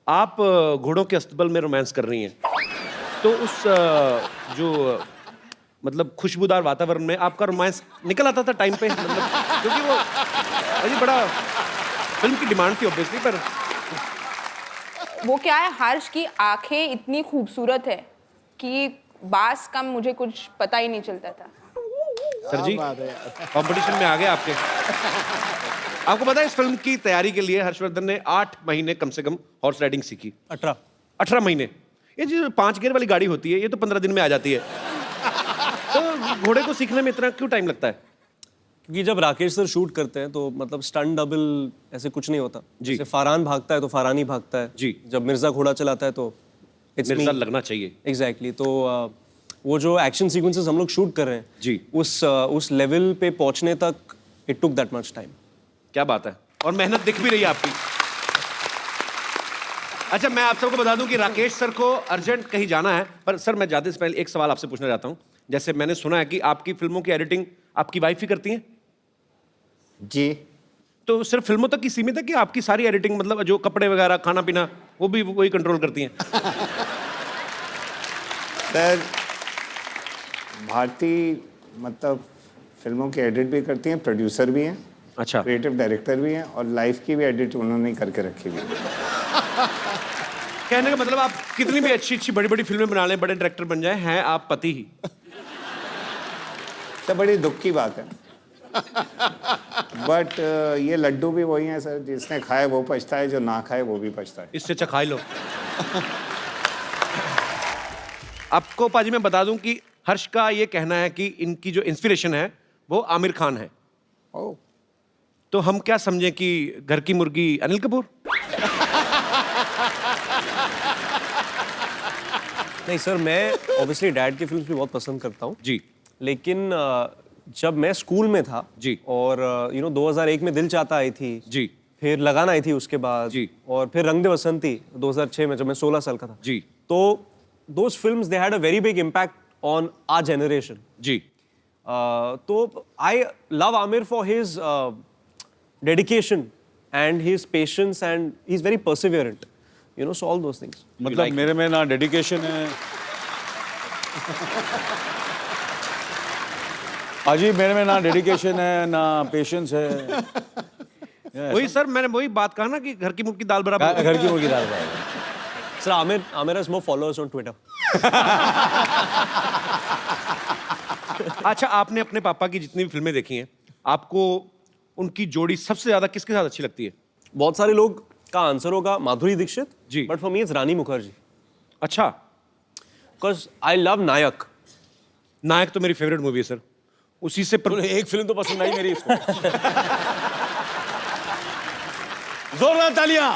आप घोड़ों के अस्तबल में रोमांस कर रही हैं, तो उस जो मतलब खुशबूदार वातावरण में आपका रोमांस निकल आता था टाइम पे, मतलब क्योंकि वो अजी बड़ा फिल्म की डिमांड थी ऑब्वियसली, पर वो क्या है, हर्ष की आंखें इतनी खूबसूरत है कि बास का मुझे कुछ पता ही नहीं चलता था। सर जी कंपटीशन में आ गए आपके। आपको पता है इस फिल्म की तैयारी के लिए हर्षवर्धन ने 8 महीने कम से कम हॉर्स राइडिंग सीखी। 18 महीने। ये जो 5 गियर वाली गाड़ी होती है ये तो 15 दिन में आ जाती है, तो घोड़े को सीखने में इतना क्यों टाइम लगता है? क्योंकि जब राकेश सर शूट करते हैं तो मतलब स्टंट डबल ऐसे कुछ नहीं होता जी। जैसे फरहान भागता है तो फरहान ही भागता है जी। जब मिर्जा घोड़ा चलाता है तो मिर्जा लगना चाहिए। एग्जैक्टली तो वो जो एक्शन सीक्वेंसेस हम लोग शूट कर रहे हैं जी। उस लेवल पे पहुंचने तक it took that much time. क्या बात है, और मेहनत दिख भी रही है आपकी। अच्छा मैं आप सबको बता दूं कि राकेश सर को अर्जेंट कहीं जाना है, पर सर मैं जाते से पहले एक सवाल आपसे पूछना चाहता हूं। जैसे मैंने सुना है कि आपकी फिल्मों की एडिटिंग आपकी वाइफ ही करती हैं? जी। तो सिर्फ फिल्मों तक ही सीमित है कि आपकी सारी एडिटिंग, मतलब जो कपड़े वगैरह खाना पीना वो भी वही कंट्रोल करती हैं? सर भारती मतलब फिल्मों की एडिट भी करती हैं, प्रोड्यूसर भी हैं, अच्छा, क्रिएटिव डायरेक्टर भी हैं, और लाइफ की भी एडिट उन्होंने ही करके रखी हुई है। कहने का मतलब आप कितनी भी अच्छी अच्छी बड़ी बड़ी फिल्में बना लें, बड़े डायरेक्टर बन जाए, हैं आप पति ही। सर बड़ी दुख की बात है, बट ये लड्डू भी वही हैं सर, जिसने खाए वो पछता है, जो ना खाए वो भी पछता है। इससे अच्छा खाई लो। आपको पाजी मैं बता दूं कि हर्ष का ये कहना है कि इनकी जो इंस्पिरेशन है वो आमिर खान है। ओह, तो हम क्या समझें कि घर की मुर्गी अनिल कपूर? नहीं सर, मैं ऑब्वियसली डैड की फिल्म्स भी बहुत पसंद करता हूँ जी। लेकिन जब मैं स्कूल में था जी। और 2001 में दिल चाहता आई थी जी। फिर लगान आई थी उसके बाद जी। और फिर रंग दे बसंती 2006 में जब मैं 16 साल का था जी। तो those films they had a very big impact on our generation. जी। तो I love Aamir for his dedication and his patience and he is very perseverant, so all those things. मतलब मेरे में ना डेडिकेशन है अजी, मेरे में ना डेडिकेशन है ना पेशेंस है। वही सर मैंने वही बात कहा ना कि घर की मुर्गी दाल बराबर। घर की मुर्गी दाल बराबर। Sir, Amir has more followers on Twitter. अच्छा आपने अपने पापा की जितनी भी फिल्में देखी हैं, आपको उनकी जोड़ी सबसे ज्यादा किसके साथ अच्छी लगती है? बहुत सारे लोग का आंसर होगा माधुरी दीक्षित जी। बट फॉर मी इट्स रानी मुखर्जी अच्छा, बिकॉज आई लव नायक। नायक तो मेरी फेवरेट मूवी है सर, उसी से एक फिल्म तो पसंद आई मेरी इसको। जोरदार तालियां।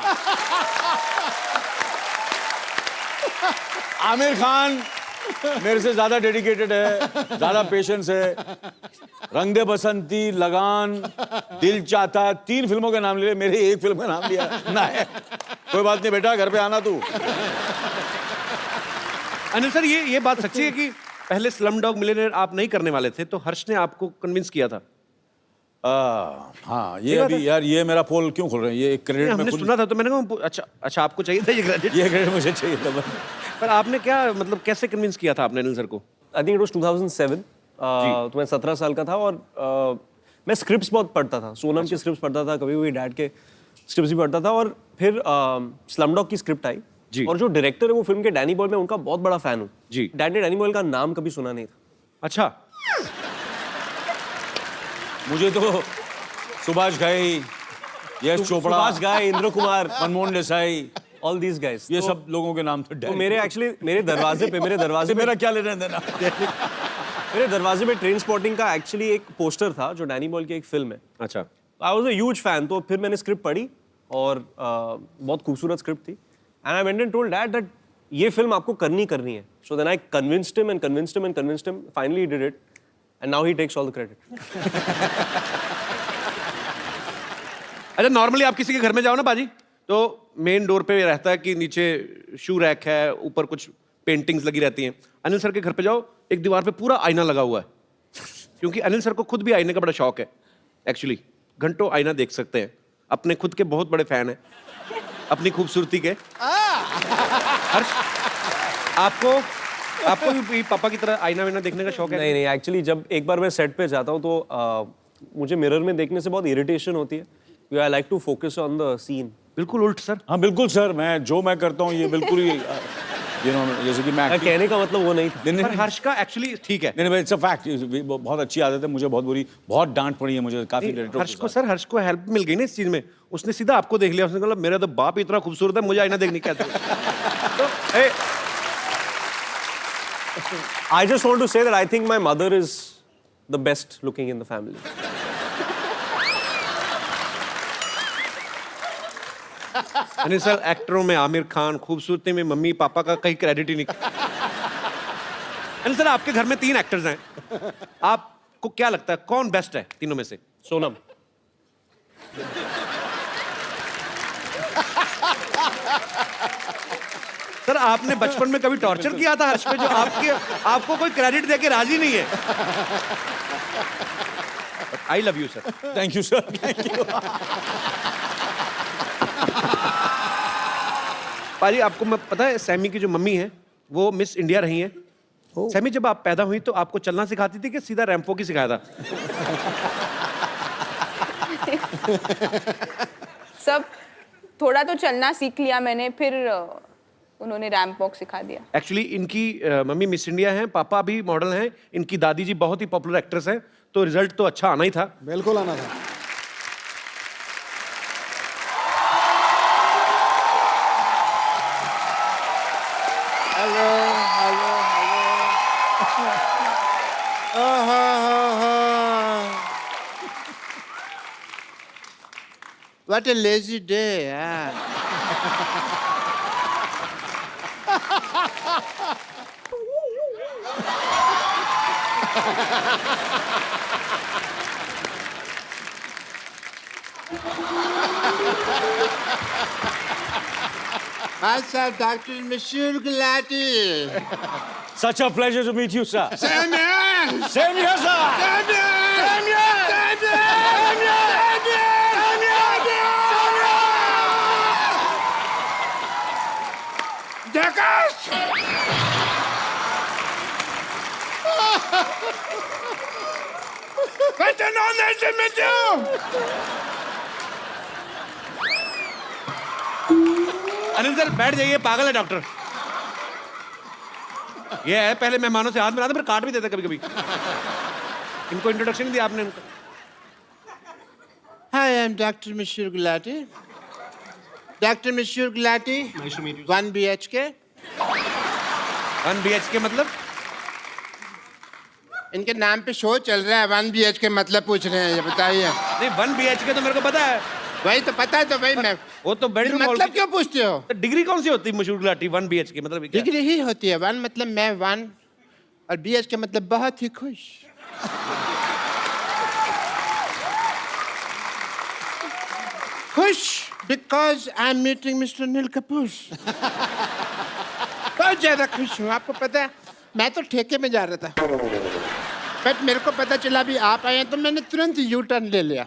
आमिर खान मेरे से ज्यादा डेडिकेटेड है, ज्यादा पेशेंस है। रंग दे बसंती, लगान, दिल चाहता, 3 फिल्मों के नाम ले, मेरे एक फिल्म का नाम लिया ना है। कोई बात नहीं बेटा, घर पे आना तू। अनिल सर ये बात सच्ची है कि पहले स्लम डॉग मिलियनेयर आप नहीं करने वाले थे, तो हर्ष ने आपको कन्विंस किया था? हाँ, ये अभी यार ये मेरा पोल क्यों खोल रहे हैं? ये एक क्रेडिट हमने सुना था तो मैंने कहा अच्छा आपको चाहिए था ये क्रेडिट? ये क्रेडिट मुझे चाहिए था। पर आपने क्या मतलब कैसे कन्विंस किया था आपने अनिल सर को? I think it was 2007। तो मैं 17 साल का था और मैं स्क्रिप्ट्स बहुत पढ़ता था, सोनम की स्क्रिप्ट्स पढ़ता था, कभी भी डैड के स्क्रिप्ट्स भी पढ़ता था। और फिर स्लमडॉग की स्क्रिप्ट आई जी। और जो डायरेक्टर है वो फिल्म के डैनी बॉयल, मैं उनका बहुत बड़ा फैन हूँ जी। डैड ने डैनी बॉयल का नाम कभी सुना नहीं था। अच्छा, मुझे तो सुभाष घाई, यश चोपड़ा, सुभाष घाई, Indra Kumar, Manmohan Desai, all these guys, ये सब लोगों के नाम थे। तो मेरे दरवाजे पे मेरा क्या लेना देना? मेरे दरवाजे पे ट्रेन स्पॉटिंग का एक्चुअली एक पोस्टर था जो डैनी बॉयल की एक फिल्म है। अच्छा। I was a huge fan. तो फिर मैंने स्क्रिप्ट पढ़ी और बहुत खूबसूरत स्क्रिप्ट थी and I went and told dad that ये फिल्म आपको करनी है। So then I convinced him, finally he did it and now he takes all the credit. अच्छा नॉर्मली आप किसी के घर में जाओ ना बाजी, तो मेन डोर पे रहता है कि नीचे शू रैक है, ऊपर कुछ पेंटिंग्स लगी रहती हैं। अनिल सर के घर पे जाओ, एक दीवार पे पूरा आईना लगा हुआ है, क्योंकि अनिल सर को खुद भी आईने का बड़ा शौक है। एक्चुअली घंटों आईना देख सकते हैं, अपने खुद के बहुत बड़े फैन हैं। अपनी खूबसूरती के। हर्ष, आपको आपको भी पापा की तरह आईना वाईना देखने का शौक है? नहीं नहीं, एक्चुअली जब एक बार मैं सेट पे जाता हूँ तो मुझे मिरर में देखने से बहुत इरिटेशन होती है। I like to focus on the scene. बिल्कुल उल्ट सर। हाँ बिल्कुल सर, मैं करता हूँ ये बिल्कुल ही जैसे कि मैं कहने का मतलब वो नहीं था। नहीं पर हर्ष का एक्चुअली ठीक है। नहीं, इट्स अ फैक्ट, बहुत अच्छी आदत है, मुझे बहुत डांट पड़ी है मुझे काफी डायरेक्टरों हर्ष के को साथ। सर, हर्ष को हेल्प मिल गई ना इस चीज में। उसने सीधा आपको देख लिया, उसने कहा मेरा तो बाप इतना खूबसूरत है, मुझे आईना देखनी कैसे। तो I just want to say that I think my mother is the best looking in the family. यानी सर एक्टरों में आमिर खान, खूबसूरती में मम्मी पापा का कहीं क्रेडिट ही नहीं। यानी सर आपके घर में 3 एक्टर्स हैं, आपको क्या लगता है कौन बेस्ट है तीनों में से? सोनम। सर आपने बचपन में कभी टॉर्चर किया था हर्ष पे, जो आपको कोई क्रेडिट देके राजी नहीं है? I love you sir. Thank you sir, thank you. पाजी, आपको मैं पता है सैमी की जो मम्मी है वो मिस इंडिया रही हैं। सैमी जब आप पैदा हुई तो आपको चलना सिखाती थी कि सीधा रैंप वॉक ही सिखाया था? सब थोड़ा तो चलना सीख लिया मैंने, फिर उन्होंने रैंप वॉक सिखा दिया। एक्चुअली इनकी मम्मी मिस इंडिया हैं, पापा भी मॉडल हैं, इनकी दादी जी बहुत ही पॉपुलर एक्ट्रेस हैं, तो रिजल्ट तो अच्छा आना ही था। बिल्कुल आना था। Hello hello hello. What a lazy day, yeah. Myself, Dr. Monsieur Gulati. Such a pleasure to meet you, sir. Same here. Same here, sir. Same here. Same here. Same here. Same here. Same here. Jackass! What's an honor to meet you? Anil sir बैठ जाइए, पागल है doctor. ये है पहले मेहमानों से हाथ मिलाते फिर काट भी देते कभी कभी। इनको इंट्रोडक्शन नहीं दिया आपने इनको। Hi, I'm Dr. Monsieur Gulati. Dr. Monsieur Gulati. Nice to meet you. 1 BHK. 1 BHK मतलब? इनके नाम पे शो चल रहा है, 1 BHK मतलब पूछ रहे हैं, ये बताइए। नहीं 1 BHK तो मेरे को पता है। वही तो पता है, तो भाई मैं वो तो बेडरूम मतलब क्यों पूछते हो? तो डिग्री कौन सी होती है मशहूर गुलाटी? 1 BHK मतलब क्या? डिग्री ही होती है। 1 मतलब मैं 1 और BHK मतलब बहुत ही खुश। खुश because I am meeting mister Anil Kapoor. बहुत ज्यादा खुश हूँ। आपको पता है मैं तो ठेके में जा रहा था, बट मेरे को पता चला भी आप आए हैं तो मैंने तुरंत यू टर्न ले लिया।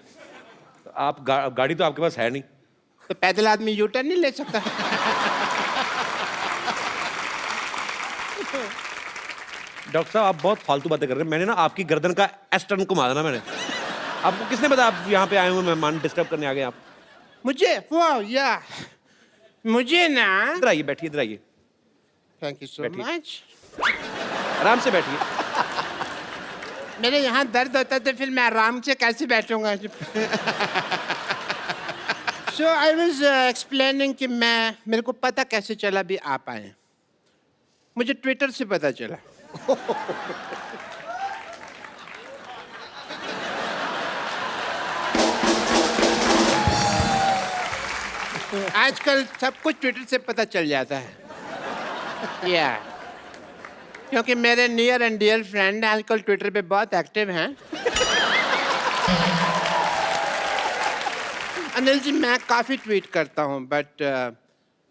आप गाड़ी तो आपके पास है नहीं, तो पैदल आदमी यू टर्न नहीं ले सकता। डॉक्टर साहब आप बहुत फालतू बातें कर रहे हैं। मैंने ना आपकी गर्दन का एस टर्न घुमा देना मैंने। आपको किसने बताया आप यहाँ पे आए हुए मेहमान डिस्टर्ब करने आ गए आप? मुझे वाह या मुझे ना, इधर आइए, बैठिए इधर आइए, थैंक यू सो बैठिए। मच। आराम से बैठिए। मेरे यहाँ दर्द होता है तो फिर मैं आराम से कैसे बैठूंगा? सो आई वाज एक्सप्लेनिंग कि मेरे को पता कैसे चला भी आप आए। मुझे ट्विटर से पता चला। आजकल सब कुछ ट्विटर से पता चल जाता है। या क्योंकि मेरे नियर एंड डियर फ्रेंड आजकल ट्विटर पे बहुत एक्टिव हैं। अनिल जी मैं काफ़ी ट्वीट करता हूँ, बट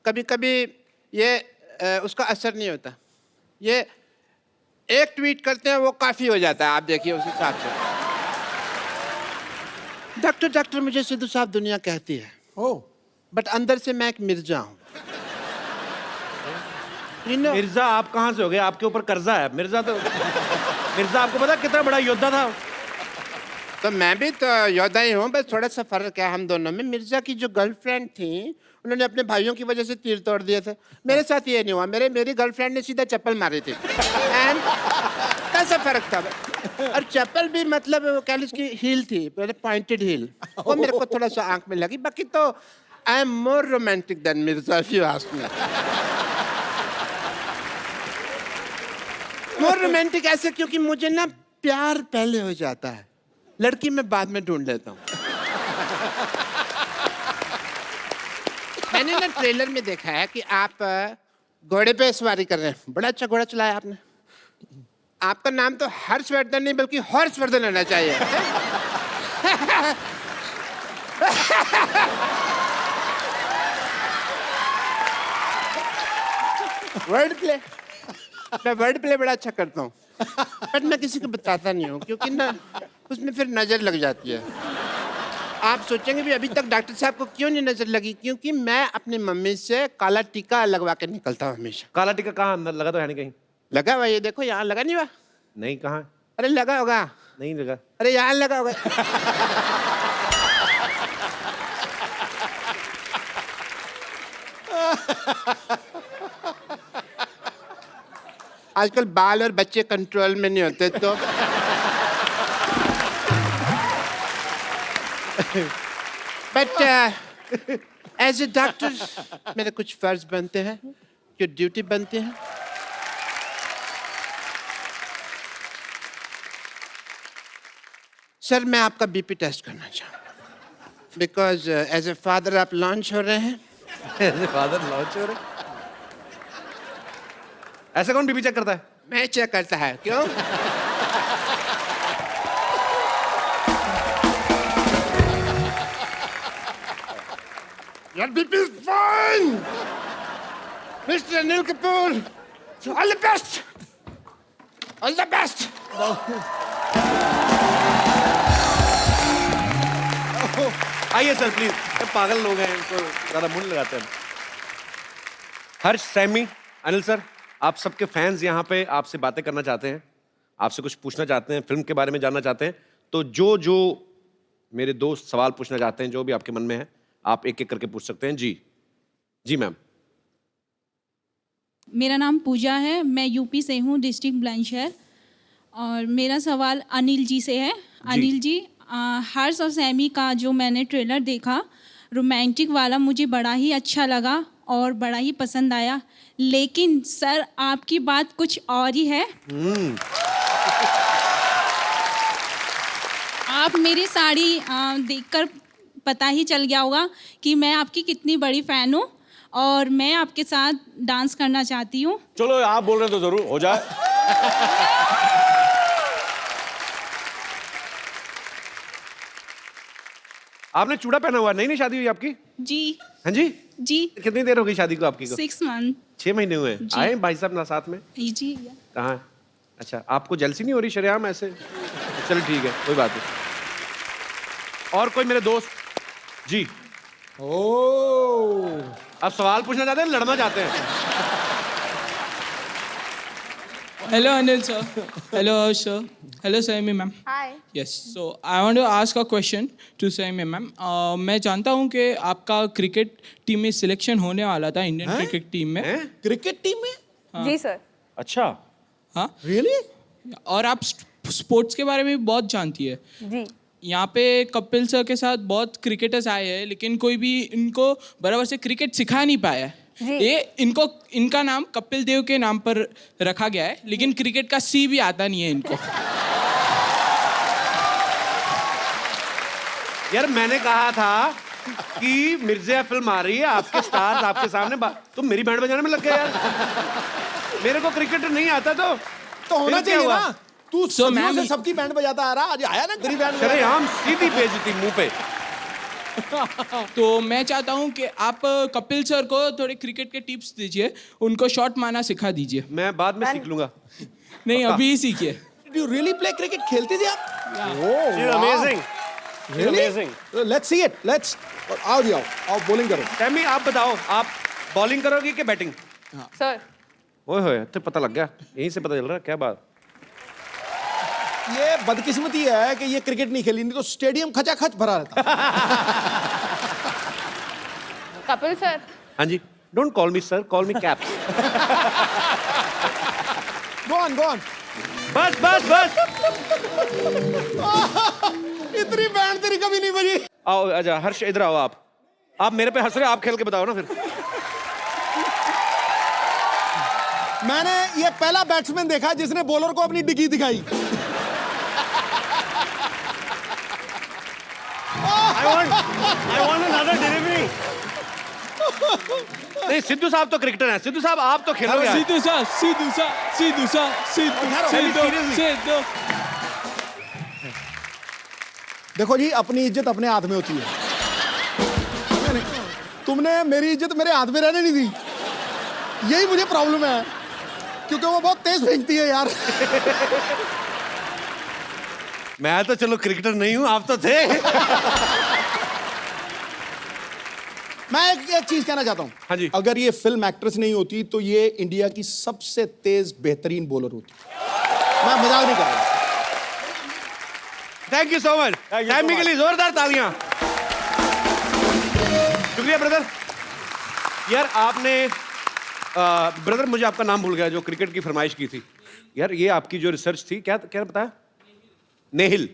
कभी कभी ये उसका असर नहीं होता। ये एक ट्वीट करते हैं वो काफ़ी हो जाता है। आप देखिए उस हिसाब से। डॉक्टर मुझे सिद्धू साहब दुनिया कहती है। ओह बट अंदर से मैं एक मिर्जा हूँ। You know, मिर्जा आप कहाँ से हो गए? आपके ऊपर कर्जा है। मिर्जा आपको पता है कितना बड़ा योद्धा था? तो मैं भी तो योद्धा ही हूँ, बस थोड़ा सा फर्क है हम दोनों में। मिर्जा की जो गर्लफ्रेंड थी उन्होंने अपने भाइयों की वजह से तीर तोड़ दिए थे। मेरे साथ ये नहीं हुआ, मेरी गर्लफ्रेंड ने सीधा चप्पल मारी थी। एंड कैसा फर्क था? और चप्पल भी मतलब वो कह ली उसकी हील थी, पॉइंटेड हील, वो मेरे को थोड़ा सा आंख में लगी। बाकी तो I am more romantic than Mirza if you ask me. More romantic ऐसे क्योंकि मुझे ना प्यार पहले हो जाता है, लड़की मैं बाद में ढूंढ लेता हूँ। मैंने ना ट्रेलर में देखा है कि आप घोड़े पे सवारी कर रहे हैं। बड़ा अच्छा घोड़ा चलाया आपने। आपका नाम तो हर्षवर्धन नहीं बल्कि हॉर्सवर्धन होना चाहिए। वर्ड प्ले, मैं वर्ड प्ले बड़ा अच्छा करता हूँ, बट मैं किसी को बताता नहीं हूँ क्योंकि ना उसमें फिर नजर लग जाती है। आप सोचेंगे भी अभी तक डॉक्टर साहब को क्यों नहीं नजर लगी? क्योंकि मैं अपनी मम्मी से काला टीका लगवा के निकलता हूँ हमेशा। काला टीका कहाँ? अंदर लगा तो है नहीं कहीं? लगा हुआ, ये देखो यहाँ लगा नहीं हुआ। नहीं, कहाँ? अरे लगा होगा। नहीं लगा। अरे यहाँ लगा होगा। आजकल बाल और बच्चे कंट्रोल में नहीं होते तो बट एज ए डॉक्टर मेरे कुछ फर्ज बनते हैं, जो ड्यूटी बनती है। सर मैं आपका बीपी टेस्ट करना चाहूँ बिकॉज एज ए फादर आप लॉन्च हो रहे हैं। फादर लॉन्च हो रहे? ऐसे कौन बीपी चेक करता है? मैं चेक करता है। क्यों? Your BP is fine, Mr. Anil Kapoor. All the best. All the best. आइए सर प्लीज। पागल लोग हैं, इनको ज्यादा मुंह नहीं लगाते हैं। हर्ष, सैमी, अनिल सर, आप सबके फैंस यहाँ पे आपसे बातें करना चाहते हैं, आपसे कुछ पूछना चाहते हैं, फिल्म के बारे में जानना चाहते हैं। तो जो मेरे दोस्त सवाल पूछना चाहते हैं, जो भी आपके मन में है, आप एक एक करके पूछ सकते हैं। जी मैम। मेरा नाम पूजा है, मैं यूपी से हूँ, डिस्ट्रिक्ट बुलंदशहर। और मेरा सवाल अनिल जी से है। अनिल जी, हर्ष और सैमी का जो मैंने ट्रेलर देखा, रोमांटिक वाला, मुझे बड़ा ही अच्छा लगा और बड़ा ही पसंद आया। लेकिन सर आपकी बात कुछ और ही है। आप मेरी साड़ी देखकर पता ही चल गया होगा कि मैं आपकी कितनी बड़ी फ़ैन हूँ और मैं आपके साथ डांस करना चाहती हूँ। चलो आप बोल रहे हैं तो जरूर हो जाए। आपने चूड़ा पहना हुआ? नहीं शादी हुई आपकी? जी। हाँ जी? जी। कितनी देर हो गई शादी को आपकी को? 6 मंथ। 6 महीने हुए। आए भाई साहब ना साथ में? जी। कहाँ? अच्छा, आपको जलसी नहीं हो रही शरेआम ऐसे? चलो ठीक है, कोई बात नहीं। और कोई मेरे दोस्त? जी। आप सवाल पूछना चाहते हैं, लड़ना चाहते हैं? Hello, Anil sir. Hello, Harsh sir. Hello, Saimi ma'am. Hi. Yes. So I want to ask a question to Saimi ma'am. मैं जानता हूँ कि आपका क्रिकेट टीम में सिलेक्शन होने वाला था, इंडियन क्रिकेट टीम में। क्रिकेट टीम में? जी सर। अच्छा। हाँ। रियली? और आप स्पोर्ट्स के बारे में भी बहुत जानती है। जी। यहाँ पे कपिल सर के साथ बहुत क्रिकेटर्स आए हैं, लेकिन कोई भी इनको बराबर से क्रिकेट सिखा नहीं पाया है। ये इनका नाम कपिल देव के नाम पर रखा गया है, लेकिन क्रिकेट का सी भी आता नहीं है इनको। यार मैंने कहा था कि मिर्जा फिल्म आ रही है, आपके स्टार्स आपके सामने, तुम मेरी बैंड बजाने में लग गए यार। मेरे को क्रिकेट नहीं आता तो होना चाहिए ना। तू मैम से सबकी बैंड बजाता आ रहा, आज आया ना गरीब बैंड। अरे हम सीधी भेजती मुंह पे। तो मैं चाहता हूँ कि आप कपिल सर को थोड़े क्रिकेट के टिप्स दीजिए, उनको शॉट मारना सिखा दीजिए। मैं बाद में सीख लूंगा। नहीं, अभी ही सीखिए। Do you really play cricket? खेलते थे आप? Amazing. amazing. Let's see it, let's. आओ जी, आओ बॉलिंग करो। सैमी आप बताओ, आप बॉलिंग करोगे कि बैटिंग? सर ओए होए, तो पता लग गया, यहीं से पता चल रहा है क्या बात। ये बदकिस्मती है कि ये क्रिकेट नहीं खेली, नहीं तो स्टेडियम खचाखच भरा रहता। कपिल सर, हाँ जी, don't call me sir, call me Caps. Go on, go on. बस बस बस, इतनी बैंड तेरी कभी नहीं बजी। आओ आजा हर्ष, इधर आओ। आप मेरे पे हंस रहे हो, आप खेल के बताओ ना फिर। मैंने ये पहला बैट्समैन देखा जिसने बॉलर को अपनी डिग्गी दिखाई। I want another delivery. नहीं, सिद्धू साहब तो क्रिकेटर हैं। सिद्धू साहब आप तो खेलोगे आज। सीधू सा सीधू सा सीधू सा सीधू सीधू। देखो जी, अपनी इज्जत अपने हाथ में होती है। तुमने मेरी इज्जत मेरे हाथ में रहने नहीं दी, यही मुझे प्रॉब्लम है, क्योंकि वो बहुत तेज फेंकती है यार। मैं तो चलो क्रिकेटर नहीं हूं, आप तो थे। मैं एक चीज कहना चाहता हूं। हाँ जी। अगर ये फिल्म एक्ट्रेस नहीं होती तो ये इंडिया की सबसे तेज बेहतरीन बॉलर होती। मैं मजाक नहीं कर रहा। Thank you so much. Sammy के लिए जोरदार तालियां। शुक्रिया ब्रदर। यार आपने ब्रदर, मुझे आपका नाम भूल गया, जो क्रिकेट की फरमाइश की थी। यार ये आपकी जो रिसर्च थी, क्या क्या बताया? नेहिल।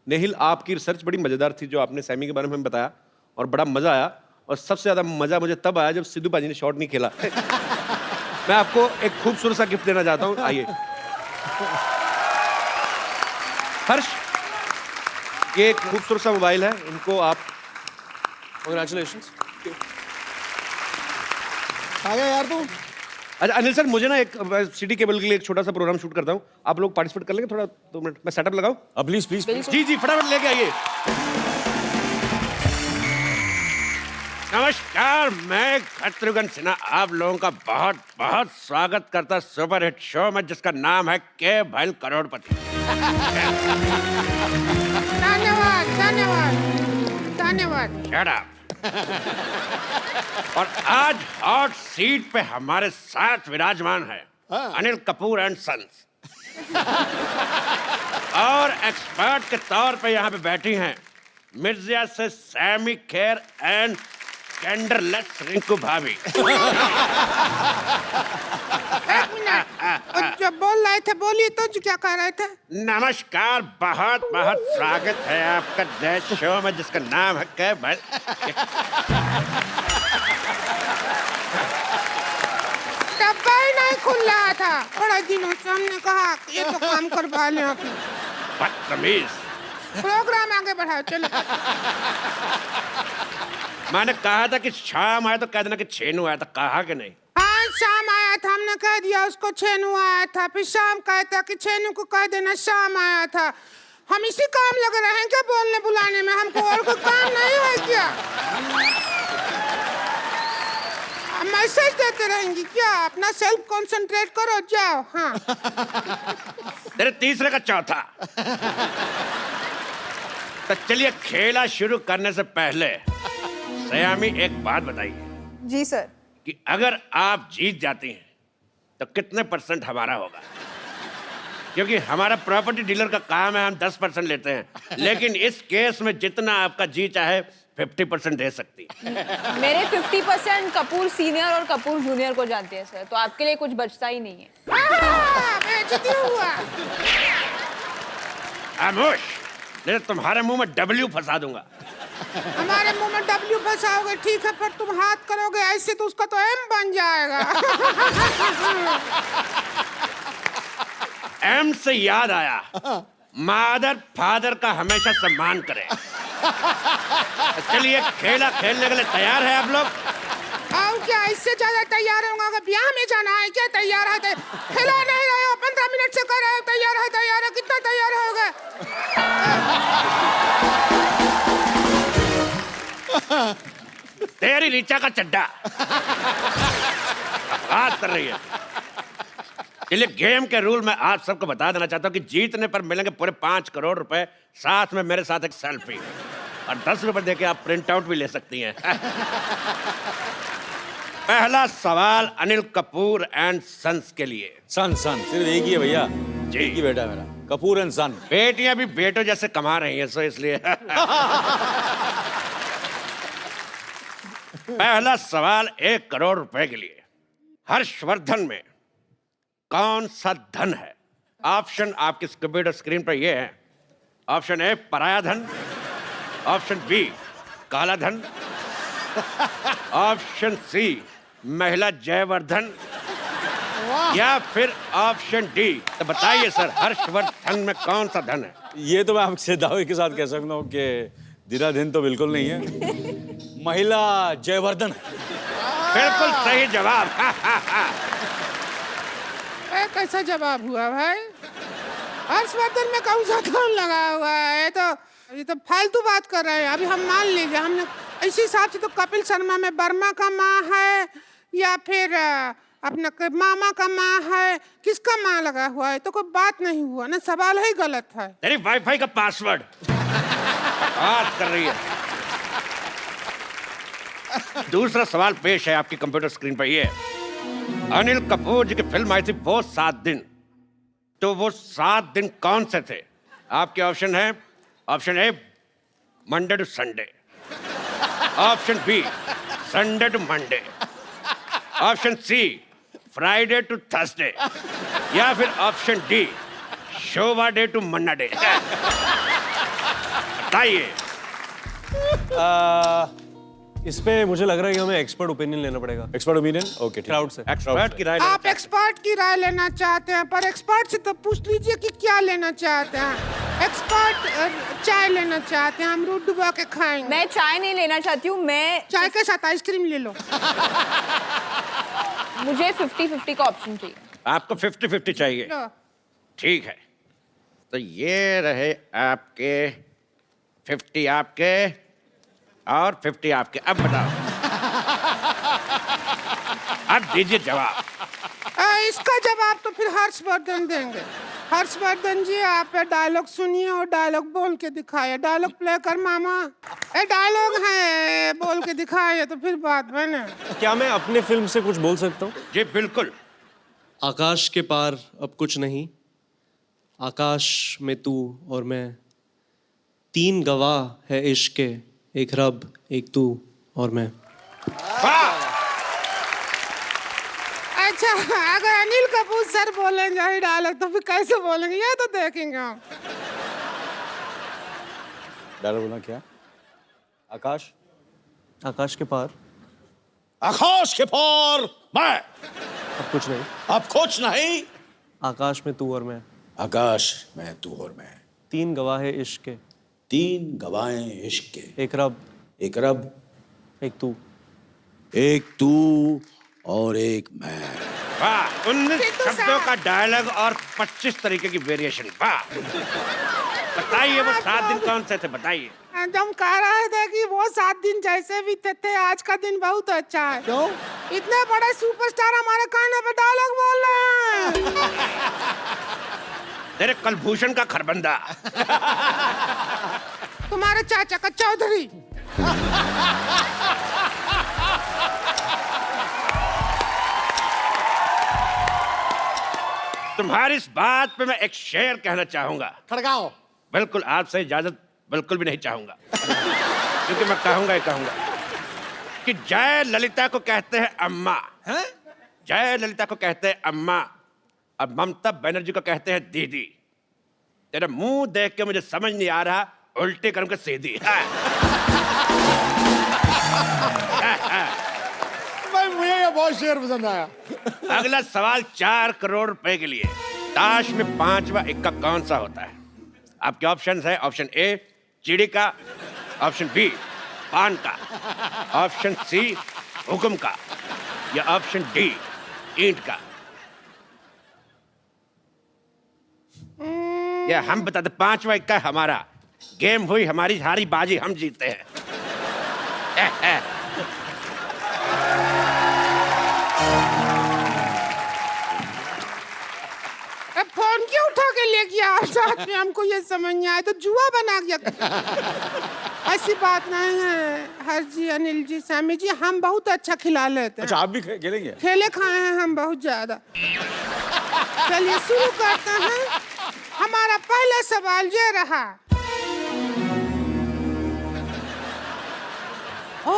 नेहिल, आपकी रिसर्च बड़ी मजेदार थी, जो आपने सैमी के बारे में बताया, और बड़ा मजा आया। और सबसे ज्यादा मजा मुझे तब आया जब सिद्धू पाजी ने शॉट नहीं खेला। मैं आपको एक खूबसूरत सा गिफ्ट देना चाहता हूं, आइए। हर्ष, ये एक खूबसूरत सा मोबाइल है, इनको आप। Congratulations. आ गया यार तू। अच्छा अनिल सर, मुझे ना एक सिटी केबल के लिए एक छोटा सा प्रोग्राम शूट करता हूँ, आप लोग पार्टिसिपेट कर लेंगे थोड़ा 2 मिनट? मैं सेटअप लगाऊं? Please, please, please. जी जी, फटाफट लेके आइए। नमस्कार, मैं शत्रुघ्न सिन्हा आप लोगों का बहुत बहुत स्वागत करता सुपर हिट शो में, जिसका नाम है के भैल करोड़पति। धन्यवाद धन्यवाद धन्यवाद। Shut up. और आज हॉट सीट पे हमारे साथ विराजमान है अनिल कपूर एंड सन्स। और एक्सपर्ट के तौर पे यहाँ पे बैठी हैं मिर्जिया से सैमी खेर एंड कैंडरलेस रिंकू भाभी। एक मिनट, जो बोल रहे थे बोलिए तो, जो क्या कह रहे थे? नमस्कार, बहुत बहुत स्वागत है आपका नए शो में, जिसका नाम है के भैल। डब्बा ही नहीं खुल रहा था बड़े दिनों से, हमने कहा ये तो काम करवा लें आप। बदतमीज। प्रोग्राम आगे बढ़ाओ, चलो। मैंने कहा था कि शाम आया तो कह देना कि छेनू आया था, कहा कि नहीं? हाँ, शाम आया था, हमने कह दिया उसको छेनू आया था, फिर शाम कहता कि छेनू को कह देना शाम आया था। हम इसी काम लगे रहे हैं क्या, बोलने बुलाने में? हमको और कोई काम नहीं है क्या? मैसेज देते रहेंगी क्या? अपना सेल्फ कंसंट्रेट करो, जाओ। हाँ। तेरे तीसरे का चौथा। तो चलिए, खेला शुरू करने से पहले सयामी एक बात बताइए जी सर। कि अगर आप जीत जाती हैं तो कितने % हमारा होगा? क्योंकि हमारा प्रॉपर्टी डीलर का काम है, हम 10% लेते हैं, लेकिन इस केस में जितना आपका जी चाहे 50% दे सकती। मेरे 50% कपूर सीनियर और कपूर जूनियर को जाते हैं सर, तो आपके लिए कुछ बचता ही नहीं है। बेइज्जती हुआ। खामोश, नहीं तो तुम्हारे मुंह में W फंसा दूंगा। हमारे मुंह में W फंसाओगे ठीक है, पर तुम हाथ करोगे ऐसे तो उसका तो M बन जाएगा। M से याद आया, मादर फादर का हमेशा सम्मान करें। चलिए, खेला खेलने के लिए तैयार है आप लोग? और क्या, इससे ज्यादा तैयार होगा? अगर ब्याह में जाना है क्या? तैयार है? खिला नहीं रहे हो, 15 मिनट से कर रहे हो तैयार है तैयार है, कितना तैयार होगा? तेरी रीचा का चड्डा बात कर रही है। चलिए, गेम के रूल मैं आप सबको बता देना चाहता हूँ कि जीतने पर मिलेंगे पूरे 5 करोड़ रुपए, साथ में मेरे साथ एक सेल्फी। और 10 रुपए देके आप प्रिंट आउट भी ले सकती हैं। पहला सवाल अनिल कपूर एंड सन्स के लिए। सन सिर्फ एक ही है भैया, जी। एक ही बेटा है मेरा, कपूर एंड सन। बेटियां भी बेटों जैसे कमा रही हैं, सो इसलिए। पहला सवाल 1 करोड़ रुपए के लिए। हर्षवर्धन में कौन सा धन है? ऑप्शन आपके कंप्यूटर स्क्रीन पर ये है। ऑप्शन ए पराया धन, ऑप्शन बी काला धन, ऑप्शन सी महिला जयवर्धन, या फिर ऑप्शन डी। तो बताइए सर, हर्षवर्धन में कौन सा धन है? ये तो मैं आपसे दावे के साथ कह सकता हूँ कि दिन तो बिल्कुल नहीं है, महिला जयवर्धन। बिल्कुल सही जवाब। कैसा जवाब हुआ भाई? हर्षवर्धन में कौन सा धन लगा हुआ है? ये तो फालतू बात कर रहे हैं। अभी हम मान लीजिए, हमने इसी हिसाब से तो कपिल शर्मा में वर्मा का माँ है या फिर अपना मामा का माँ है, किसका माँ लगा हुआ है? तो कोई बात नहीं हुआ ना, सवाल ही गलत है। तेरी वाईफाई का पासवर्ड बात कर रही है। दूसरा सवाल पेश है आपकी कंप्यूटर स्क्रीन पर। ये अनिल कपूर जी की फिल्म आई थी वो 7 दिन, तो वो 7 दिन कौन से थे? आपके ऑप्शन है। Option A Monday to Sunday, option B Sunday to Monday, option C Friday to Thursday, या फिर option D Shobha De to Manna De. बताइए। इस पे मुझे लग रहा है कि हमें एक्सपर्ट ओपिनियन लेना पड़ेगा। एक्सपर्ट ओपिनियन, ओके, क्राउड से। एक्सपर्ट की राय आप एक्सपर्ट की राय लेना चाहते हैं, पर एक्सपर्ट से तो पूछ लीजिए कि क्या लेना चाहते हैं। एक्सपर्ट चाय लेना चाहते हैं, हम दूध डुबा के खाएंगे। मैं चाय नहीं लेना चाहती हूँ, मैं चाय के साथ आइसक्रीम ले लो। मुझे 50-50 का ऑप्शन चाहिए। आपको 50-50 चाहिए? लो। ठीक है, तो ये रहे आपके 50 आपके और 50 आपके। अब बताओ, अब दीजिए जवाब। इसका जवाब तो फिर हर्षवर्धन देंगे। हर्षवर्धन जी, आप डायलॉग सुनिए और डायलॉग बोल के दिखाइए। डायलॉग प्ले कर मामा। डायलॉग है, बोल के दिखाइए तो फिर बात बने। क्या मैं अपने फिल्म से कुछ बोल सकता हूँ? जी बिल्कुल। आकाश के पार अब कुछ नहीं, आकाश में तू और मैं, 3 गवाह है इश्क के, एक रब, एक तू और मैं। अच्छा, अगर अनिल कपूर सर बोलेंगे यही डायलॉग तो फिर कैसे बोलेंगे, ये तो देखेंगे हम। डायलॉग बोलना क्या? आकाश, आकाश के पार आकाश के पार मैं, अब कुछ नहीं, अब कुछ नहीं, आकाश में तू और मैं, आकाश में तू और मैं, 3 गवाह है इश्क के, 3 गवाहें इश्क के, एक रब, एक रब, एक तू, एक तू और एक मैं। वाह, 19 शब्दों का डायलॉग और 25 तरीके की वेरिएशन। वाह, बताइए वो 7 दिन कौन से थे? बताइए। हम कह रहे थे कि वो 7 दिन जैसे भी थे, आज का दिन बहुत अच्छा है। क्यों? इतने बड़े सुपरस्टार हमारे कान पे डायलॉग बोल रहे हैं। तेरे कलभूषण का खरबंदा। तुम्हारे चाचा का चौधरी। तुम्हारी इस बात पे मैं एक शेर कहना चाहूंगा। खड़काओ। बिल्कुल, आपसे इजाजत बिल्कुल भी नहीं चाहूंगा, क्योंकि मैं कहूंगा ही कहूंगा कि जय ललिता को कहते हैं अम्मा, जय ललिता को कहते हैं अम्मा, और ममता बनर्जी को कहते हैं दीदी। तेरा मुंह देख के मुझे समझ नहीं आ रहा, उल्टी करूं कि सीधी। भाई मुझे ये बहुत शेर पसंद आया। अगला सवाल 4 करोड़ रुपए के लिए। ताश में 5वां इक्का कौन सा होता है? आपके ऑप्शन है। ऑप्शन ए चिड़ी का, ऑप्शन बी पान का, ऑप्शन सी हुक्म का, या ऑप्शन डी ईंट का। या हम बता दे, 5वां इक्का हमारा। गेम हुई हमारी, हारी बाजी हम जीतते हैं। फोन क्यों उठा के ले गया साथ में? हमको ये समझ नहीं आया, तो जुआ बना गया। ऐसी बात नहीं है हर्ष जी, अनिल जी, सैमी जी, हम बहुत अच्छा खिला लेते हैं। अच्छा आप भी खेलेंगे? खेले खाए हैं हम बहुत ज्यादा। चलिए शुरू करते हैं। हमारा पहला सवाल ये रहा। ओ,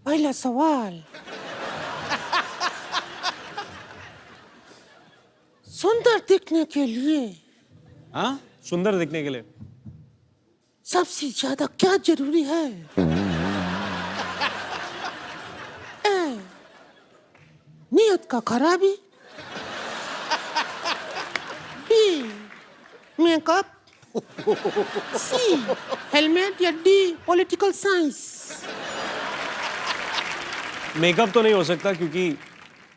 पहला सवाल। सुंदर दिखने के लिए हाँ सुंदर दिखने के लिए सबसे ज्यादा क्या जरूरी है? ए, नियत का खराबी, बी मेकअप, सी हेलमेट या डी पॉलिटिकल साइंस। मेकअप तो नहीं हो सकता क्योंकि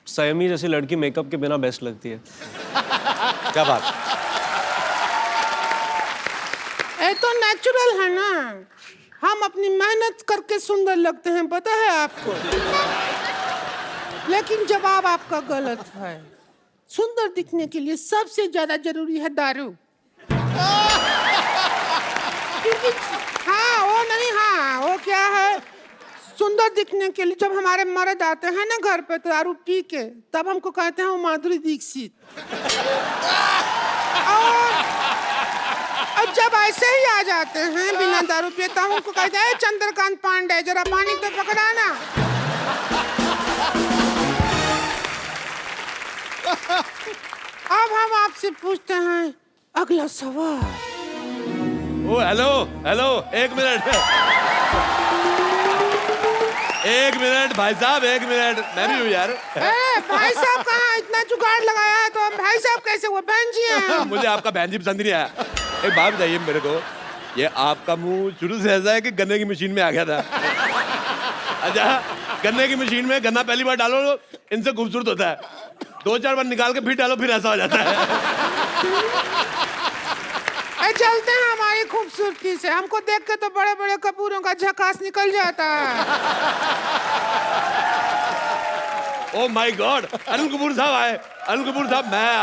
सयमी जैसी लड़की मेकअप के बिना बेस्ट लगती है। क्या बात? ये तो नेचुरल है ना, हम अपनी मेहनत करके सुंदर लगते हैं, पता है आपको। लेकिन जवाब आपका गलत है। सुंदर दिखने के लिए सबसे ज्यादा जरूरी है दारू। क्योंकि हाँ वो नहीं, हाँ वो क्या है, सुंदर दिखने के लिए जब हमारे मर्द आते हैं ना घर पे दारू पी के, तब हमको कहते हैं वो माधुरी दीक्षित। और जब ऐसे ही आ जाते हैं बिना दारू पिए, तब हमको कहते हैं चंद्रकांत पांडे जरा पानी तो पकड़ाना। अब हम आपसे पूछते हैं अगला सवाल। ओ हेलो हेलो, एक मिनट भाई साहब, एक मिनट, मैं भी हूँ यार। भाई साहब कहाँ, इतना जुगाड़ लगाया है तो हम भाई साहब कैसे हुए? बहन जी हैं। मुझे आपका बहन जी पसंद नहीं आया। एक बात बताइए मेरे को, ये आपका मुंह शुरू से ऐसा है कि गन्ने की मशीन में आ गया था? अच्छा, गन्ने की मशीन में गन्ना पहली बार डालो इनसे खूबसूरत होता है, 2-4 बार निकाल के फिर डालो फिर ऐसा हो जाता है। चलते हैं हमारी खूबसूरती से, हमको देख के तो बड़े बड़े कपूरों का झकास निकल जाता है। Oh my God, Anil Kapoor साहब आए। अनिल कपूर साहब, मैं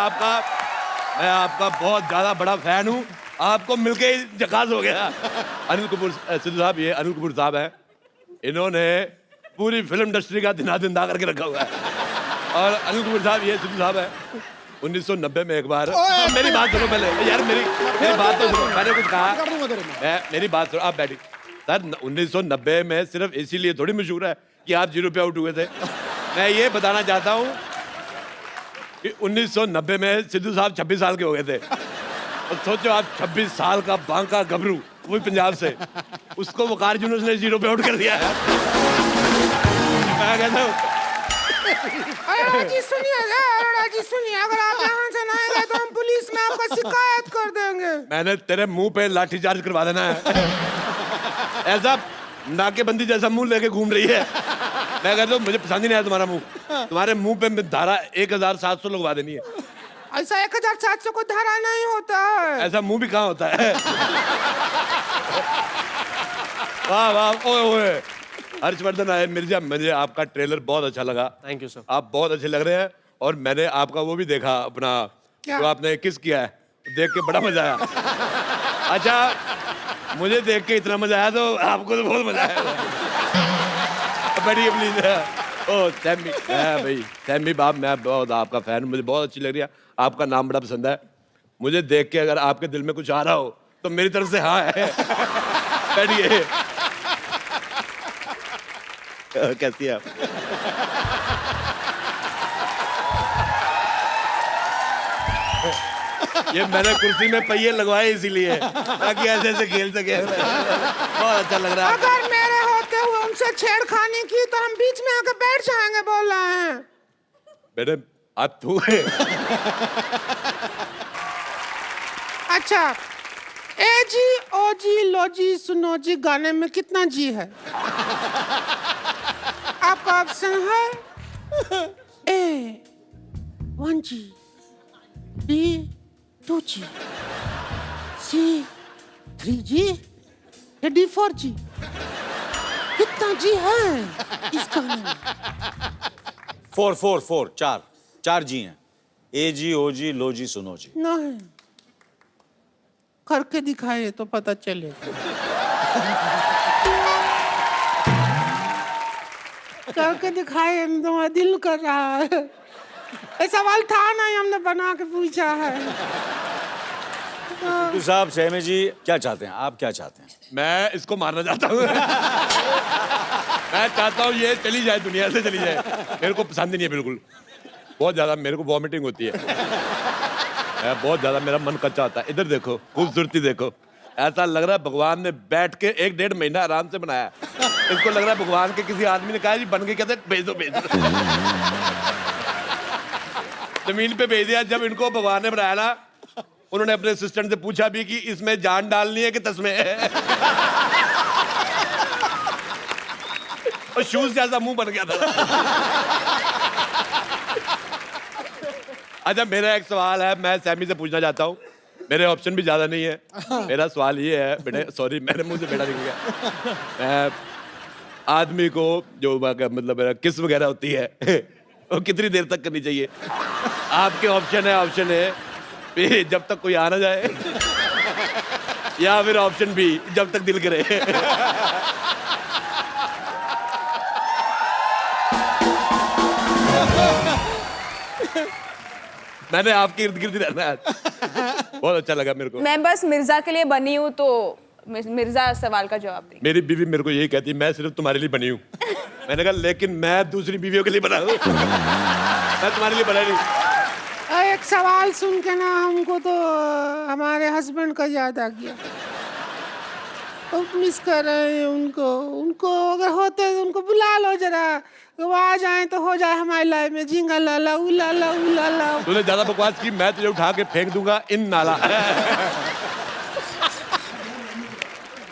आपका बहुत ज्यादा बड़ा फैन हूँ, आपको मिलके ही झकास हो गया। अनिल कपूर सिद्धू साहब, ये अनिल कपूर साहब है, इन्होंने पूरी फिल्म इंडस्ट्री का दिना करके रखा हुआ है। और अनिल कपूर साहब, ये सिद्धू साहब है, 1990 में एक बार, मेरी बात सुनो पहले यार, मेरी बात तो सुनो, मैंने कुछ कहा, मेरी बात सुनो, आप बैठिए। सर 1990 में सिर्फ इसीलिए थोड़ी मशहूर है कि आप 0 पे आउट हुए थे। मैं ये बताना चाहता हूँ कि 1990 में सिद्धू साहब 26 साल के हो गए थे। और सोचो आप 26 साल का बांका गबरू, वो पंजाब से, उसको वकार यूनुस ने 0 पे आउट कर दिया है। मैं कहता हूँ अरोड़ा जी सुनिए, अगर आप यहाँ से ना आएंगे तो हम पुलिस में आपका शिकायत कर देंगे। मैंने तेरे मुंह पे लाठीचार्ज करवा देना है। ऐसा नाकेबंदी जैसा मुंह लेके घूम रही है। मैं कहता हूँ मुझे पसंद ही नहीं आया तुम्हारा मुंह, तुम्हारे मुंह पे धारा 1700 लगवा देनी है। ऐसा 1700 को धारा नहीं होता है। ऐसा मुंह भी कहाँ होता है? वाह वाह, ओए ओए, हर्षवर्धन आए मिर्जा, मुझे आपका ट्रेलर बहुत अच्छा लगा। Thank you sir. आप बहुत अच्छे लग रहे हैं। और मैंने आपका वो भी देखा अपना, जो आपने किस किया है, देख के बड़ा मजा आया। अच्छा, मुझे देख के इतना मजा आया तो आपको तो बहुत मजा आया। बैठिए प्लीज। ओ सैमी, भाई सैमी बाप, मैं बहुत आपका फैन, मुझे बहुत अच्छी लग रही है, आपका नाम बड़ा पसंद है मुझे। देख के अगर आपके दिल में कुछ आ रहा हो तो मेरी तरफ से हाँ है। बैठिए। कैसी है आप? ये मैंने कुर्सी में पहिए लगवाए इसीलिए, ताकि ऐसे ऐसे खेल सके। बहुत अच्छा लग रहा है। अगर मेरे होते हुए उनसे छेड़खानी की तो हम बीच में आकर बैठ जाएंगे, बोल रहे हैं। बेटे आप तू है। अच्छा, ए जी ओ जी लो जी सुनो जी गाने में कितना जी है? आपका ऑप्शन है ए 1G, बी 2G, सी 3G या डी 4G? कितना जी है इस गाने में? 4 4 जी हैं। ए जी, ओ जी, लो जी, सुनो जी। नहीं, करके दिखाए तो पता चले। करके दिखाए तो मेरा दिल कर रहा है। ये सवाल था नहीं, हमने बना के पूछा है। सिद्धू साहब, सहमी जी क्या चाहते हैं? आप क्या चाहते हैं? मैं इसको मारना चाहता हूँ। मैं चाहता हूँ ये चली जाए, दुनिया से चली जाए। मेरे को पसंद ही नहीं है बिल्कुल। बहुत ज्यादा मेरे को वॉमिटिंग होती है। बहुत ज्यादा मेरा मन कच्चा होता है। इधर देखो, खूबसूरती देखो। ऐसा लग रहा है भगवान ने बैठ के 1-1.5 महीना आराम से बनाया। इसको लग रहा है भगवान के किसी आदमी ने कहा जी बन के, कहते भेज दो भेज दो। जमीन पे भेज दिया। जब इनको भगवान ने बनाया ना, उन्होंने अपने असिस्टेंट से पूछा भी कि इसमें जान डालनी है कि तस्में है। और शूज जैसा मुंह बन गया था। अच्छा, मेरा एक सवाल है, मैं सैमी से पूछना चाहता हूँ। मेरे ऑप्शन भी ज्यादा नहीं है। मेरा सवाल ये है बेटे, सॉरी मेरे मुंह से बेटा निकल गया। मैं आदमी को जो मतलब किस वगैरह होती है वो कितनी देर तक करनी चाहिए? आपके ऑप्शन है भी जब तक कोई आ ना जाए, या फिर ऑप्शन बी जब तक दिल करे। मैंने आपके इर्द गिर्द रहना है। बहुत अच्छा लगा मेरे को। मैं बस मिर्जा के लिए बनी हूँ, तो मिर्जा सवाल का जवाब दें। मेरी बीवी मेरे को यही कहती है, मैं सिर्फ तुम्हारे लिए बनी हूँ। मैंने कहा लेकिन मैं दूसरी बीवियों के लिए बना हूँ। मैं तुम्हारे लिए बना नहीं। एक सवाल सुन के ना हमको तो हमारे हस्बैंड का याद आ गया। बहुत मिस कर रहे हैं उनको अगर होते तो उनको बुला लो जरा, वो आ जाए तो हो जाए हमारी लाइफ में झिंगा लाला उलाला उलाला। तूने ज्यादा बकवास की, मैं तुझे उठा के फेंक दूंगा इन नाला।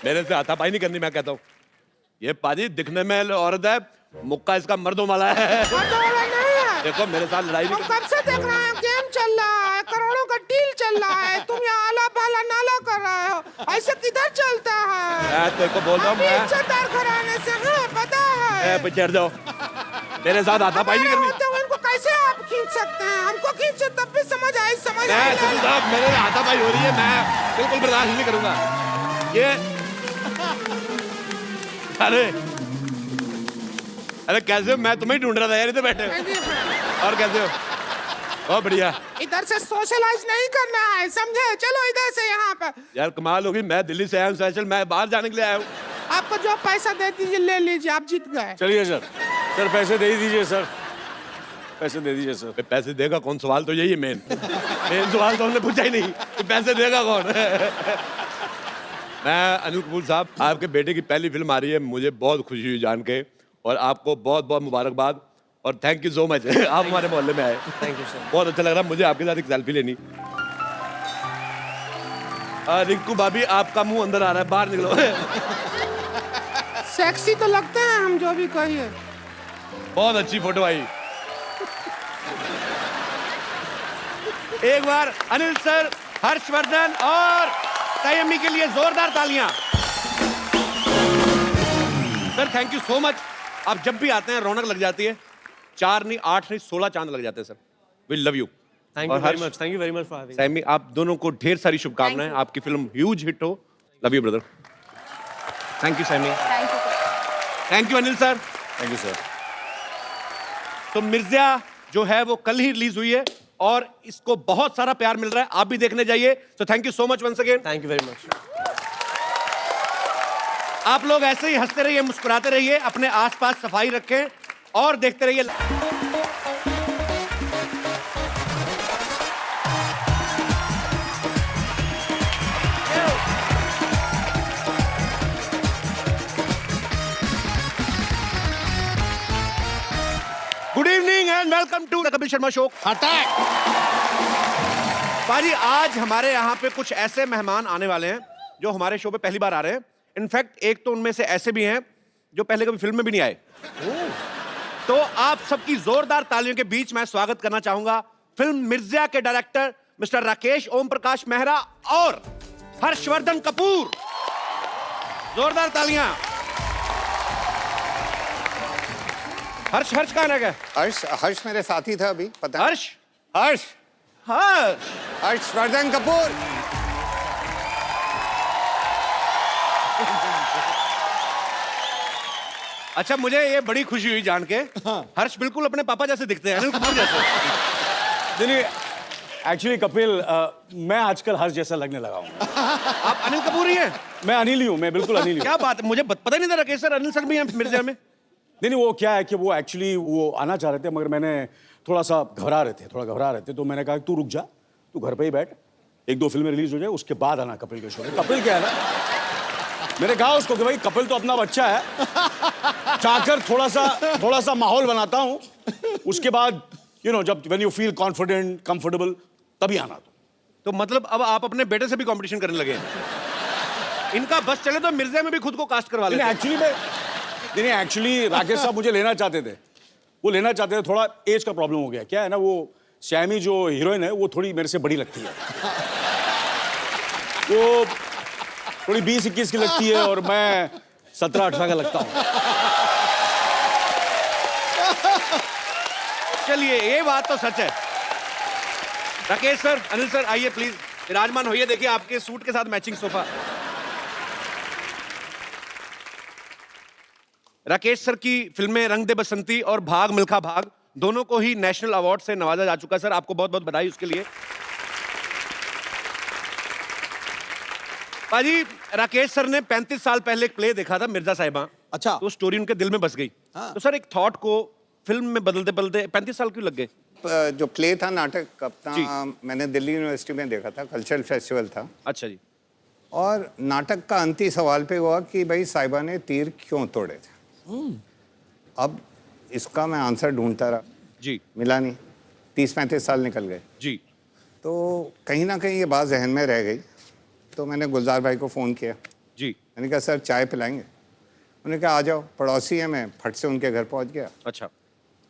मेरे से हाथापाई नहीं करनी। मैं कहता हूँ ये पाजी दिखने में औरत है, मुक्का इसका मर्दों वाला है। देखो मेरे साथ लड़ाई नहीं। कब से देख रहे हैं, गेम चल रहा है, करोड़ों का डील चल रहा है, तुम यहाँ आला पाला नाला कर रहे हो। ऐसे किधर चलता है? मैं तेरे को बोल रहा हूँ, मैं इज्जतदार घराने से हैं, पता है। बैठ जाओ, मेरे साथ हाथापाई नहीं करनी। तो इनको कैसे आप खींच सकते हैं? हमको खींचो तब भी समझ आई। मेरे हाथापाई हो रही है, मैं बिल्कुल बर्दाश्त नहीं करूंगा ये। अरे कैसे हो? मैं तुम्हें ढूंढ रहा था यार, इधर बैठे। और कैसे हो? बहुत बढ़िया। इधर से सोशलाइज नहीं करना है, समझे? चलो इधर से यहाँ पर। यार कमाल होगी, मैं दिल्ली से आया हूँ स्पेशल, मैं बाहर जाने के लिए आया हूँ। आपको जो पैसा दे दीजिए ले लीजिए, आप जीत गए। चलिए सर पैसे दे दीजिए सर, पैसे दे दीजिए सर। पैसे देगा कौन? सवाल तो यही है मेन सवाल तो हमने पूछा ही नहीं कि पैसे देगा कौन। मैं अनिल कपूर साहब, आपके बेटे की पहली फिल्म आ रही है, मुझे बहुत खुशी हुई जान के, और आपको बहुत बहुत मुबारकबाद और थैंक यू सो मच। आप हमारे मोहल्ले में आए, थैंक यू सर। बहुत अच्छा लग रहा मुझे आपके साथ एक सेल्फी लेनी। रिंकू भाभी, आपका मुंह अंदर आ रहा है, बाहर निकलो। सेक्सी तो लगते हैं हम, जो भी कहिए। बहुत अच्छी फोटो आई। एक बार अनिल सर, हर्षवर्धन और संयमी के लिए जोरदार तालियां। Sir thank you so much. आप जब भी आते हैं रौनक लग जाती है। 4 नहीं 8 नहीं 16 चांद लग जाते हैं sir. We love you. Thank you very much, thank you very much for having. Sammy, आप दोनों को ढेर सारी शुभकामनाएं। आपकी फिल्म ह्यूज हिट हो। Love you brother. Thank you Sammy. Thank you. Thank you Anil sir. Thank you sir. तो मिर्जा जो है वो कल ही रिलीज हुई है और इसको बहुत सारा प्यार मिल रहा है, आप भी देखने जाइए। तो thank you so much once again. Thank you very much. आप लोग ऐसे ही हंसते रहिए, मुस्कुराते रहिए, अपने आसपास सफाई रखें और देखते रहिए। Good evening and welcome to the Kapil Sharma show. पाजी, आज हमारे यहाँ पे कुछ ऐसे मेहमान आने वाले हैं जो हमारे शो पे पहली बार आ रहे हैं। इनफैक्ट एक तो उनमें से ऐसे भी हैं जो पहले कभी फिल्म में भी नहीं आए। तो आप सबकी जोरदार तालियों के बीच मैं स्वागत करना चाहूंगा फिल्म मिर्जा के डायरेक्टर मिस्टर राकेश ओम प्रकाश मेहरा और हर्षवर्धन कपूर। जोरदार तालियां। हर्ष कहाँ रह गए? हर्ष मेरे साथी था अभी, पता है? हर्ष हर्षवर्धन कपूर। अच्छा, मुझे ये बड़ी खुशी हुई जान के, हर्ष बिल्कुल अपने पापा जैसे दिखते हैं, अनिल कपूर जैसे। नहीं, एक्चुअली कपिल, मैं आजकल हर्ष जैसा लगने लगा हूँ। आप अनिल कपूर ही हैं? मैं अनिल ही हूँ, मैं बिल्कुल अनिल ही हूँ। क्या बात है, मुझे पता ही नहीं था राकेश सर अनिल सर भी हैं मिर्जा में। नहीं, वो क्या है कि वो एक्चुअली वो आना चाह रहे थे, मगर मैंने थोड़ा घबरा रहे थे, तो मैंने कहा तू रुक जा, तू घर पे ही बैठ, 1-2 फिल्में रिलीज हो जाए, उसके बाद आना कपिल के शो में। कपिल क्या है ना, मैंने कहा उसको कि भाई कपिल तो अपना बच्चा है, चाहकर थोड़ा सा माहौल बनाता हूँ, उसके बाद जब when you feel confident, comfortable, तभी आना। तो मतलब अब आप अपने बेटे से भी कंपटीशन करने लगे हैं? इनका बस चले तो मिर्जा में भी खुद को कास्ट करवा लेते। एक्चुअली राकेश साहब मुझे लेना चाहते थे, थोड़ा एज का प्रॉब्लम हो गया। क्या है ना, वो सैमी जो हीरोइन है वो थोड़ी मेरे से बड़ी लगती है, वो थोड़ी 20-21 की लगती है और मैं 17-18 का लगता हूँ। चलिए, ये बात तो सच है। राकेश सर, अनिल सर, आइए प्लीज, विराजमान होइए। देखिए आपके सूट के साथ मैचिंग सोफा। राकेश सर की फिल्में रंग दे बसंती और भाग मिल्खा भाग दोनों को ही नेशनल अवार्ड से नवाजा जा चुका है। सर, आपको बहुत बहुत बधाई उसके लिए। पाजी, राकेश सर ने 35 साल पहले एक प्ले देखा था, मिर्जा साहिबा। अच्छा। तो स्टोरी उनके दिल में बस गई। तो सर, एक थॉट को फिल्म में बदलते बदलते 35 साल क्यों लग गए? जो प्ले था, नाटक अपना, मैंने दिल्ली यूनिवर्सिटी में देखा था, कल्चरल फेस्टिवल था। अच्छा जी। और नाटक का अंतिम सवाल पे हुआ कि भाई साहिबा ने तीर क्यों तोड़े थे। अब इसका मैं आंसर ढूंढता रहा जी, मिला नहीं। 30-35 साल निकल गए जी। तो कहीं ना कहीं ये बात जहन में रह गई। तो मैंने गुलजार भाई को फ़ोन किया जी। मैंने कहा सर चाय पिलाएंगे? उन्होंने कहा आ जाओ, पड़ोसी है, मैं फट से उनके घर पहुंच गया। अच्छा।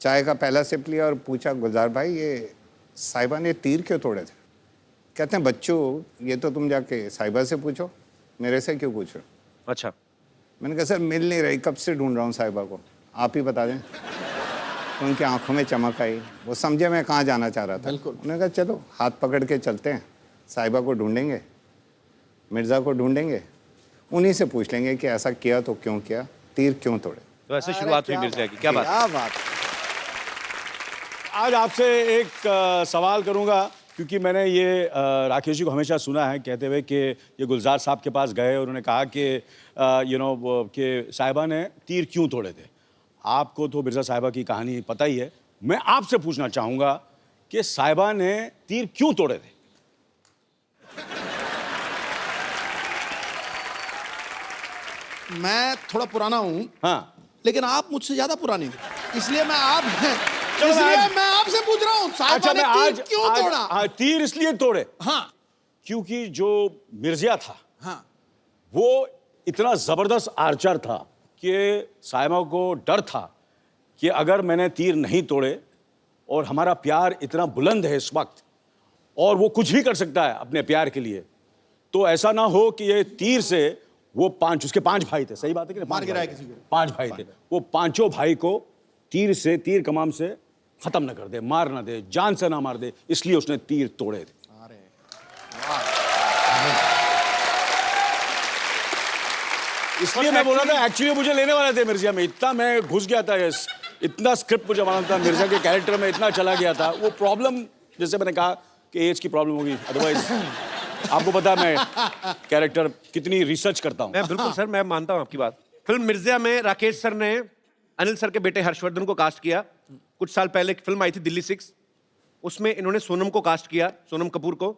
चाय का पहला सिप लिया और पूछा, गुलजार भाई ये साहिबा ने तीर क्यों तोड़े थे? कहते हैं बच्चों ये तो तुम जाके साहिबा से पूछो, मेरे से क्यों पूछ रहे हो? अच्छा। मैंने कहा सर मिल नहीं रही, कब से ढूंढ रहा हूँ साहिबा को, आप ही बता दें। तो उनकी आंखों में चमक आई, वो समझे मैं कहाँ जाना चाह रहा था। उन्होंने कहा चलो हाथ पकड़ के चलते हैं, साहिबा को ढूंढेंगे, मिर्ज़ा को ढूंढेंगे, उन्हीं से पूछ लेंगे कि ऐसा किया तो क्यों किया, तीर क्यों तोड़े। तो ऐसे शुरुआत हुई मिर्जा की। क्या बात। आज आपसे एक सवाल करूंगा, क्योंकि मैंने ये राकेश जी को हमेशा सुना है कहते हुए कि ये गुलजार साहब के पास गए और उन्होंने कहा कि कि साहिबा ने तीर क्यों तोड़े थे। आपको तो मिर्जा साहिबा की कहानी पता ही है, मैं आपसे पूछना चाहूंगा कि साहिबा ने तीर क्यों तोड़े थे? मैं थोड़ा पुराना हूँ, हाँ, लेकिन आप मुझसे ज्यादा पुराने हैं, इसलिए मैं आपसे पूछ रहा हूँ साहिबा ने तीर क्यों तोड़ा? हाँ, तीर इसलिए तोड़े, हाँ, क्योंकि जो मिर्जा था, हाँ, वो इतना जबरदस्त आर्चर था कि साहिबा को डर था कि अगर मैंने तीर नहीं तोड़े, और हमारा प्यार इतना बुलंद है इस वक्त और वो कुछ भी कर सकता है अपने प्यार के लिए, तो ऐसा ना हो कि ये तीर से वो उसके 5 भाई थे, सही बात है कि मार गिराया किसी को। 5 भाई थे, वो 5 भाई को तीर कमान से खत्म न कर दे, मार ना दे, जान से ना मार दे, इसलिए उसने तीर तोड़े थे। इसलिए मैं बोल रहा था, एक्चुअली मुझे लेने वाले थे मिर्जा में, इतना मैं घुस गया था, इतना स्क्रिप्ट मुझे मालूम था, मिर्जा के कैरेक्टर में इतना चला गया था। वो प्रॉब्लम, जैसे मैंने कहा कि एज की प्रॉब्लम होगी, अदरवाइज आपको पता है मैं कैरेक्टर कितनी रिसर्च करता हूँ। मैं बिल्कुल सर, मैं मानता हूँ आपकी बात। फिल्म मिर्जा में राकेश सर ने अनिल सर के बेटे हर्षवर्धन को कास्ट किया। कुछ साल पहले एक फिल्म आई थी दिल्ली 6, उसमें इन्होंने सोनम को कास्ट किया, सोनम कपूर को।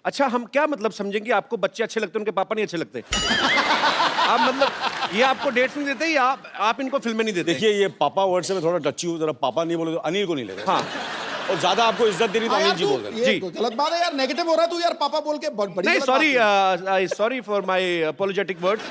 अच्छा, हम क्या मतलब समझेंगे आपको बच्चे अच्छे लगते हैं, उनके पापा नहीं अच्छे लगते? आप मतलब ये आपको डेट्स नहीं देते या आप इनको फिल्में नहीं देते? देखिए, ये पापा वर्ड से मैं थोड़ा टची हूँ, जरा पापा नहीं बोले तो अनिल को नहीं लेते। हाँ, और ज्यादा आपको इज्जत देनी तो हाँ अनिल यार, जी बोल रहे हैं। ये गलत बात है यार, नेगेटिव हो रहा है तू यार, पापा बोल के बड़ी नहीं, गलत बात है। Sorry for my apologetic words.